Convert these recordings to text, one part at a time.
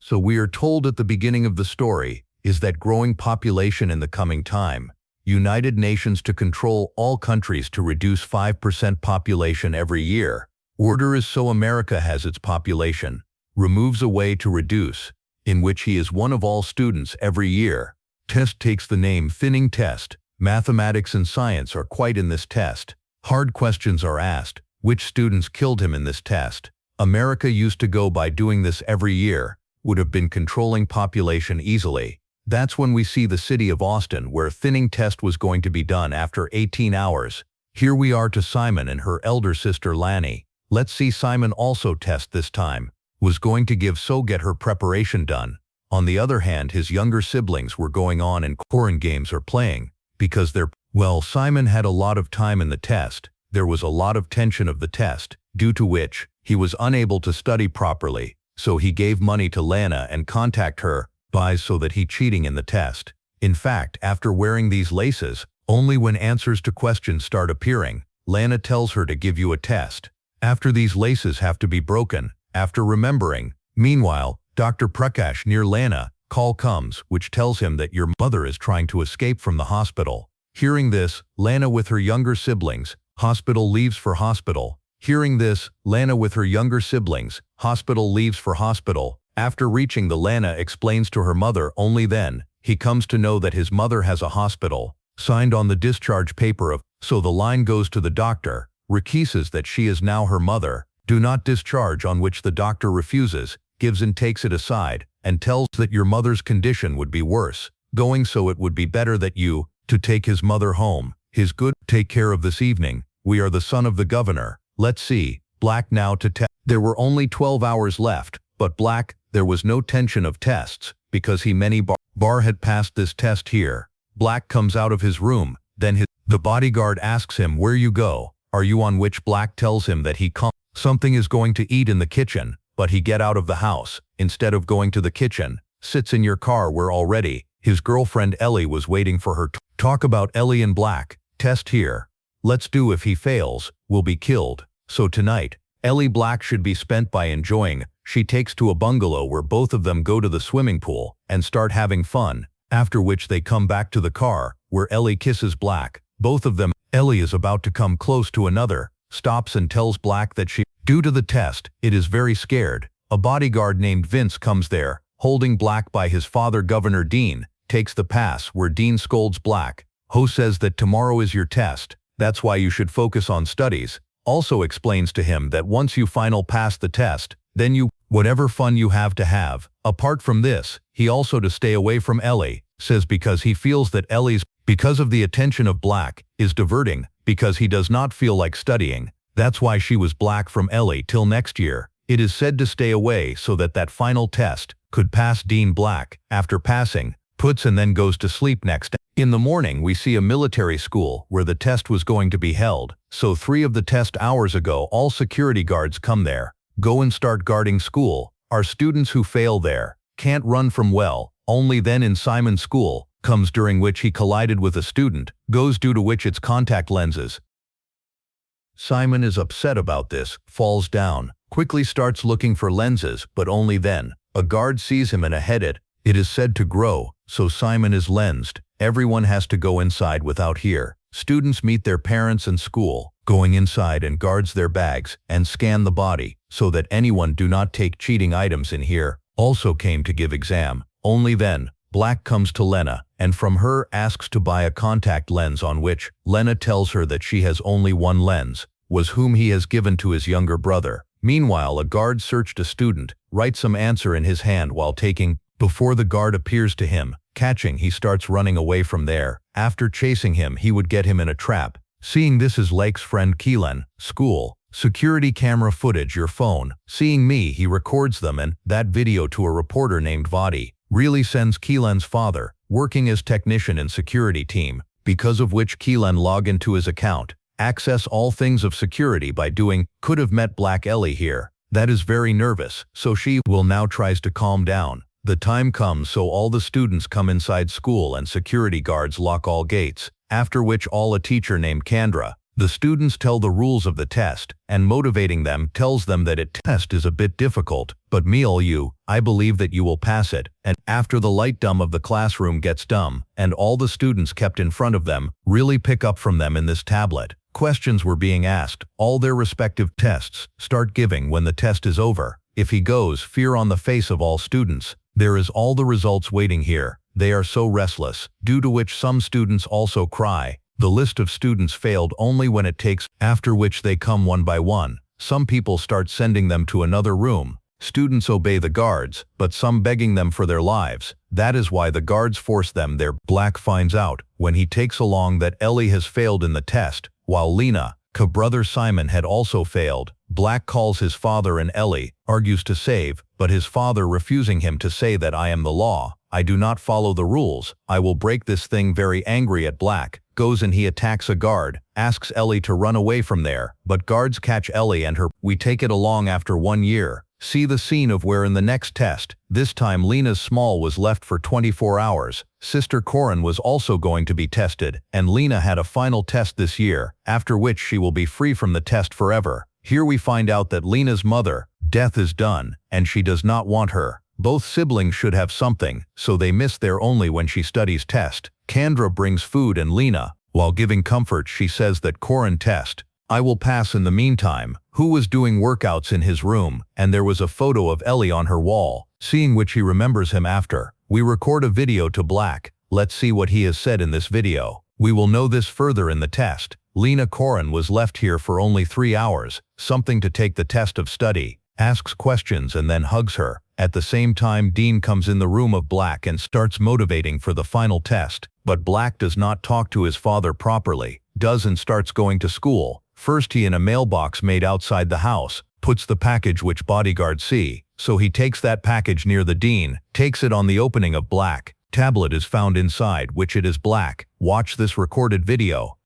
So we are told at the beginning of the story is that growing population in the coming time, United Nations to control all countries to reduce 5% population every year. Order is so America has its population, removes a way to reduce, in which he is one of all students every year. Test takes the name thinning test. Mathematics and science are quite in this test. Hard questions are asked. Which students killed him in this test? America used to go by doing this every year, would have been controlling population easily. That's when we see the city of Austin where thinning test was going to be done after 18 hours. Here we are to Simon and her elder sister Laina. Let's see Simon also test this time. Was going to give so get her preparation done. On the other hand, his younger siblings were going on in foreign games or playing, because Simon had a lot of time in the test. There was a lot of tension of the test, due to which he was unable to study properly, so he gave money to Laina and contact her, buys so that he cheating in the test. In fact, after wearing these laces, only when answers to questions start appearing, Laina tells her to give you a test. After these laces have to be broken, after remembering. Meanwhile, Dr. Prakash near Laina, call comes, which tells him that your mother is trying to escape from the hospital. Hearing this, Laina with her younger siblings, hospital leaves for hospital. Hearing this, Laina with her younger siblings, hospital leaves for hospital. After reaching the Laina explains to her mother only then, he comes to know that his mother has a hospital, signed on the discharge paper of, so the line goes to the doctor, requises that she is now her mother, do not discharge, on which the doctor refuses, gives and takes it aside, and tells that your mother's condition would be worse, going so it would be better that you, to take his mother home, his good, take care of this evening, we are the son of the governor, let's see, Black now to test. There were only 12 hours left, but Black, there was no tension of tests, because he many bar had passed this test here. Black comes out of his room, then the bodyguard asks him where you go, are you on, which Black tells him that something is going to eat in the kitchen, but he get out of the house, instead of going to the kitchen, sits in your car where already, his girlfriend Ellie was waiting for her. Talk about Ellie and Black, test here. Let's do, if he fails, will be killed. So tonight, Ellie Black should be spent by enjoying. She takes to a bungalow where both of them go to the swimming pool and start having fun, after which they come back to the car, where Ellie kisses Black. Both of them, Ellie is about to come close to another, stops and tells Black that she, due to the test, it is very scared. A bodyguard named Vince comes there, holding Black by his father Governor Dean, takes the pass where Dean scolds Black. Ho says that tomorrow is your test, that's why you should focus on studies. Also explains to him that once you final pass the test, then you, whatever fun you have to have. Apart from this, he also to stay away from Ellie, says because he feels that Ellie's, because of the attention of Black, is diverting, because he does not feel like studying. That's why she was Black from Ellie till next year. It is said to stay away so that that final test could pass Dean Black. After passing, puts and then goes to sleep next. In the morning we see a military school where the test was going to be held. So 3 of the test hours ago all security guards come there, go and start guarding school. Our students who fail there, can't run from well, only then in Simon's school, comes during which he collided with a student, goes due to which its contact lenses. Simon is upset about this, falls down, quickly starts looking for lenses, but only then, a guard sees him and a headed. It is said to grow, so Simon is lensed. Everyone has to go inside without here. Students meet their parents in school, going inside and guards their bags, and scan the body, so that anyone do not take cheating items in here. Also came to give exam. Only then, Black comes to Laina, and from her asks to buy a contact lens, on which Laina tells her that she has only one lens, was whom he has given to his younger brother. Meanwhile a guard searched a student, writes some answer in his hand while taking. Before the guard appears to him, catching he starts running away from there. After chasing him he would get him in a trap. Seeing this is Lake's friend Keelan, school, security camera footage your phone. Seeing me he records them and that video to a reporter named Vadi. Really sends Keelan's father, working as technician in security team, because of which Keelan log into his account, access all things of security by doing, could have met Black Ellie here. That is very nervous, so she will now tries to calm down. The time comes so all the students come inside school and security guards lock all gates, after which all a teacher named Kendra, The students tell the rules of the test, and motivating them tells them that it test is a bit difficult, but I believe that you will pass it. And after the light dumb of the classroom gets dumb, and all the students kept in front of them really pick up from them in this tablet. Questions were being asked, all their respective tests start giving when the test is over. If he goes, fear on the face of all students. There is all the results waiting here. They are so restless, due to which some students also cry. The list of students failed only when it takes, after which they come one by one. Some people start sending them to another room. Students obey the guards, but some begging them for their lives. That is why the guards force them there. Black finds out, when he takes along, that Ellie has failed in the test, while Laina, brother Simon, had also failed. Black calls his father and Ellie, argues to save, but his father refusing him to say that I am the law. I do not follow the rules. I will break this thing. Very angry at Black, goes and he attacks a guard, asks Ellie to run away from there, but guards catch Ellie and her. We take it along after 1 year. See the scene of where in the next test, this time Lena's small was left for 24 hours. Sister Corin was also going to be tested, and Laina had a final test this year, after which she will be free from the test forever. Here we find out that Lena's mother, death is done, and she does not want her. Both siblings should have something, so they miss their only when she studies test. Kendra brings food and Laina, while giving comfort, she says that Corin test. I will pass in the meantime, who was doing workouts in his room, and there was a photo of Ellie on her wall, seeing which he remembers him after. We record a video to Black. Let's see what he has said in this video. We will know this further in the test. Laina Corin was left here for only 3 hours, something to take the test of study, asks questions and then hugs her. At the same time, Dean comes in the room of Black and starts motivating for the final test, but Black does not talk to his father properly, does and starts going to school. First he in a mailbox made outside the house, puts the package which bodyguards see, so he takes that package near the Dean, takes it on the opening of Black. Tablet is found inside, which it is Black. Watch this recorded video.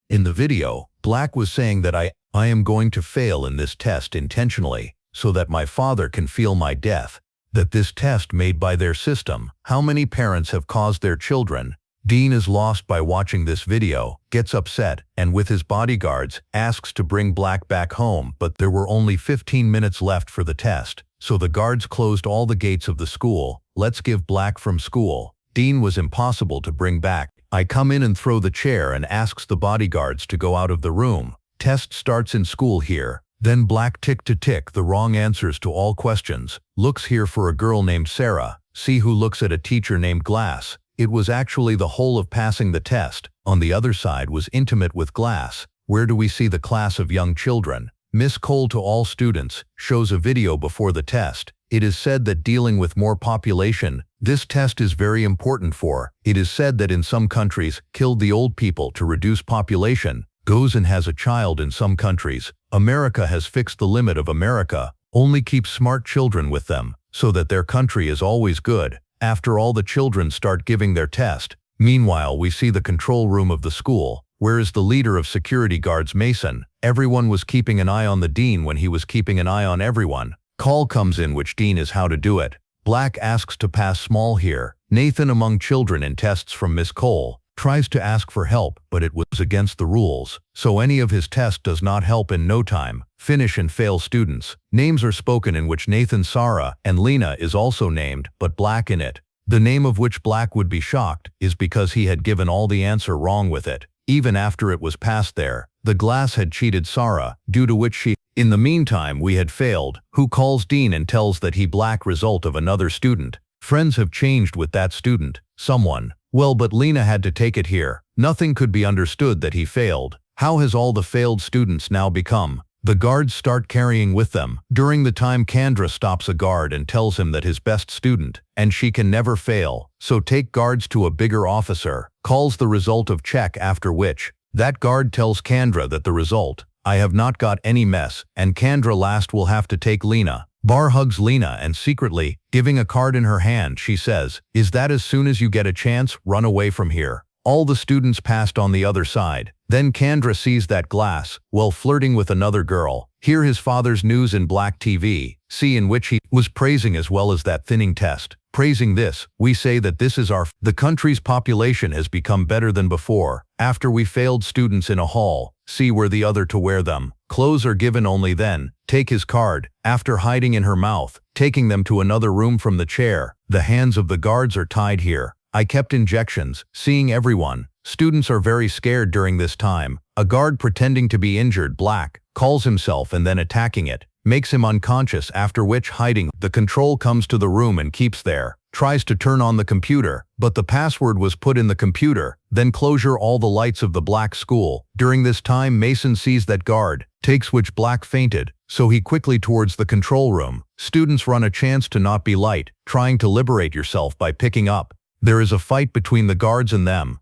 In the video, Black was saying that I am going to fail in this test intentionally, so that my father can feel my death. That this test made by their system. How many parents have caused their children? Dean is lost by watching this video, gets upset, and with his bodyguards, asks to bring Black back home, but there were only 15 minutes left for the test, so the guards closed all the gates of the school. Let's give Black from school. Dean was impossible to bring back. I come in and throw the chair and asks the bodyguards to go out of the room. Test starts in school here. Then Black tick to tick the wrong answers to all questions. Looks here for a girl named Sarah. See who looks at a teacher named Glass. It was actually the whole of passing the test. On the other side was intimate with Glass. Where do we see the class of young children? Miss Cole to all students, shows a video before the test. It is said that dealing with more population, this test is very important for. It is said that in some countries, killed the old people to reduce population. Goes and has a child in some countries. America has fixed the limit of America. Only keep smart children with them, so that their country is always good. After all the children start giving their test. Meanwhile we see the control room of the school. Where is the leader of security guards, Mason? Everyone was keeping an eye on the Dean when he was keeping an eye on everyone. Call comes in which Dean is how to do it. Black asks to pass small here. Nathan among children in tests from Miss Cole. Tries to ask for help, but it was against the rules. So any of his test does not help in no time. Finish and fail students. Names are spoken in which Nathan, Sarah, and Laina is also named, but Black in it. The name of which Black would be shocked is because he had given all the answer wrong with it. Even after it was passed there, the Glass had cheated Sarah, due to which she. In the meantime we had failed. Who calls Dean and tells that he Black result of another student. Friends have changed with that student. Someone. Well, but Laina had to take it here. Nothing could be understood that he failed. How has all the failed students now become? The guards start carrying with them. During the time Kendra stops a guard and tells him that his best student, and she can never fail, so take guards to a bigger officer, calls the result of check, after which, that guard tells Kendra that the result, I have not got any mess, and Kendra last will have to take Laina. Bar hugs Laina and secretly, giving a card in her hand, she says, is that as soon as you get a chance, run away from here. All the students passed on the other side. Then Kendra sees that Glass, while flirting with another girl. Hear his father's news in Black TV, see in which he was praising as well as that thinning test. Praising this, we say that this is the country's population has become better than before. After we failed students in a hall, see where the other to wear them. Clothes are given only then. Take his card. After hiding in her mouth, taking them to another room from the chair. The hands of the guards are tied here. I kept injections, seeing everyone. Students are very scared during this time. A guard pretending to be injured, black, calls himself and then attacking it. Makes him unconscious, after which hiding. The control comes to the room and keeps there. Tries to turn on the computer, but the password was put in the computer. Then closure all the lights of the black school. During this time Mason sees that guard, takes which black fainted, so he quickly towards the control room. Students run a chance to not be light, trying to liberate yourself by picking up. There is a fight between the guards and them.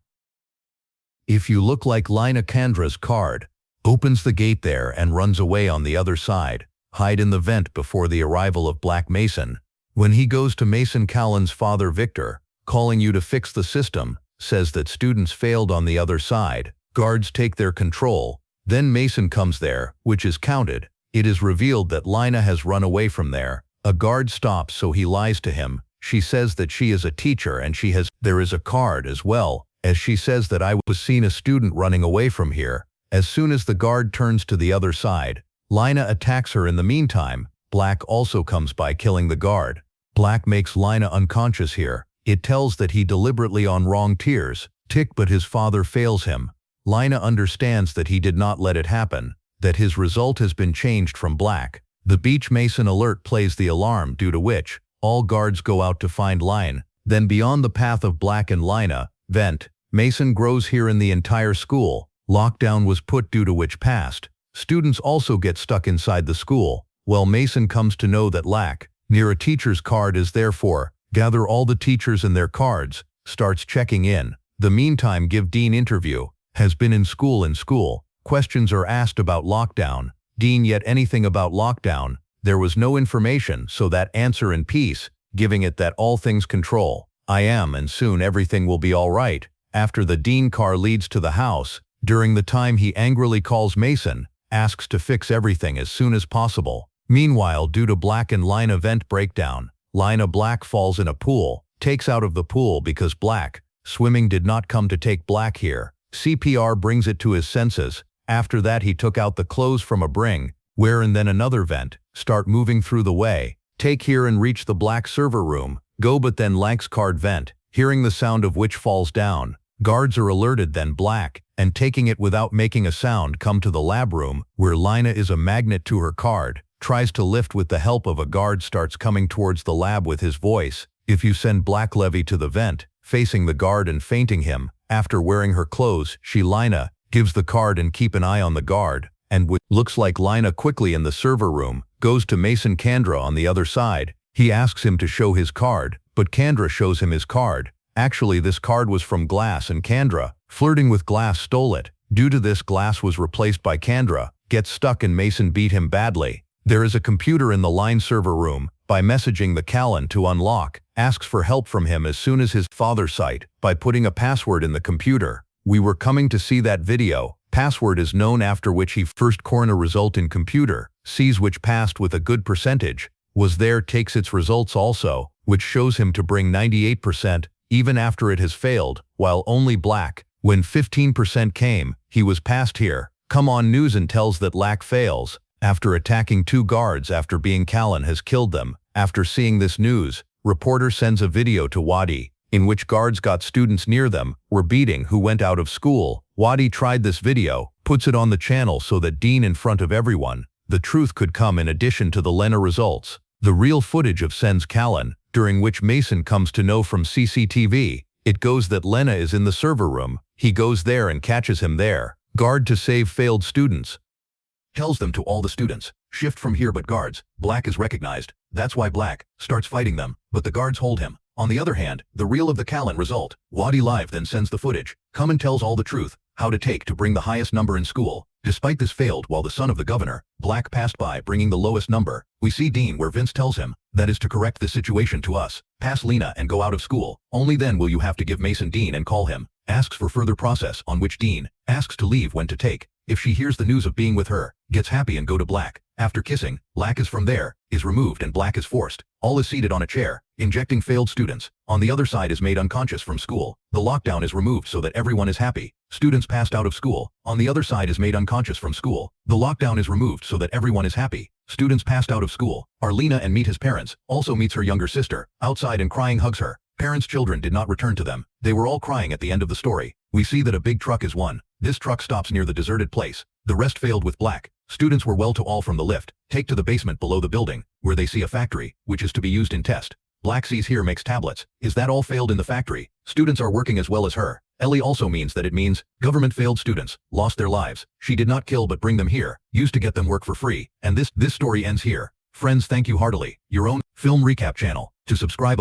If you look like Laina Kandra's card, opens the gate there and runs away on the other side. Hide in the vent before the arrival of Black Mason. When he goes to Mason Callan's father Victor, calling you to fix the system, says that students failed on the other side. Guards take their control. Then Mason comes there, which is counted. It is revealed that Laina has run away from there. A guard stops, so he lies to him. She says that she is a teacher and there is a card as well, as she says that I was seen a student running away from here. As soon as the guard turns to the other side, Laina attacks her. In the meantime, Black also comes by, killing the guard. Black makes Laina unconscious here. It tells that he deliberately on wrong tears, tick, but his father fails him. Laina understands that he did not let it happen, that his result has been changed from Black. The Beach Mason alert plays the alarm, due to which all guards go out to find Laina. Then beyond the path of Black and Laina, vent, Mason grows here in the entire school. Lockdown was put, due to which passed. Students also get stuck inside the school. Well, Mason comes to know that lack near a teacher's card is therefore, gather all the teachers and their cards, starts checking in. The meantime give Dean interview, has been in school. Questions are asked about lockdown. Dean yet anything about lockdown. There was no information, so that answer in peace, giving it that all things control. I am, and soon everything will be all right. After the Dean car leads to the house, during the time he angrily calls Mason, asks to fix everything as soon as possible. Meanwhile, due to Black and Laina vent breakdown, Laina Black falls in a pool, takes out of the pool because Black swimming did not come to take Black here. CPR brings it to his senses. After that he took out the clothes from a bring, where and then another vent, start moving through the way, take here and reach the Black server room, go but then Lank's card vent, hearing the sound of which falls down. Guards are alerted, then Black, and taking it without making a sound, come to the lab room, where Laina is a magnet to her card, tries to lift with the help of a guard, starts coming towards the lab with his voice. If you send Black Levy to the vent, facing the guard and fainting him, after wearing her clothes, she Laina, gives the card and keep an eye on the guard, and looks like Laina quickly in the server room, goes to Mason Kandra on the other side. He asks him to show his card, but Kandra shows him his card. Actually this card was from Glass, and Kandra, flirting with Glass, stole it. Due to this, Glass was replaced by Kandra, gets stuck and Mason beat him badly. There is a computer in the line server room. By messaging the Callan to unlock, asks for help from him as soon as his father sight, by putting a password in the computer. We were coming to see that video. Password is known, after which he first corner result in computer, sees which passed with a good percentage, was there, takes its results also, which shows him to bring 98%, even after it has failed, while only Black, when 15% came, he was passed here. Come on news and tells that Lack fails, after attacking two guards after being Callan has killed them. After seeing this news, reporter sends a video to Wadi, in which guards got students near them, were beating who went out of school. Wadi tried this video, puts it on the channel so that Dean in front of everyone, the truth could come in addition to the Laina results. The real footage of sends Callan, during which Mason comes to know from CCTV. It goes that Laina is in the server room. He goes there and catches him there. Guard to save failed students. Tells them to all the students, shift from here, but guards. Black is recognized. That's why Black starts fighting them, but the guards hold him. On the other hand, the reel of the Callan result. Wadi live then sends the footage. Come and tells all the truth. How to take to bring the highest number in school. Despite this failed while the son of the governor, Black passed by bringing the lowest number. We see Dean where Vince tells him, that is to correct the situation to us. Pass Lena and go out of school. Only then will you have to give Mason Dean and call him. Asks for further process, on which Dean asks to leave when to take. If she hears the news of being with her, gets happy and go to Black. After kissing, Black is from there, is removed and Black is forced. All is seated on a chair, injecting failed students. On the other side is made unconscious from school. The lockdown is removed so that everyone is happy. Students passed out of school. On the other side is made unconscious from school. The lockdown is removed so that everyone is happy. Students passed out of school. Laina and meet his parents, also meets her younger sister, outside and crying hugs her. Parents' children did not return to them. They were all crying at the end of the story. We see that a big truck is one. This truck stops near the deserted place. The rest failed with black. Students were well to all from the lift. Take to the basement below the building, where they see a factory, which is to be used in test. Black sees here makes tablets. Is that all failed in the factory? Students are working as well as her. Ellie also means that it means government failed students, lost their lives. She did not kill but bring them here, used to get them work for free. And this story ends here. Friends, thank you heartily. Your own film recap channel. To subscribe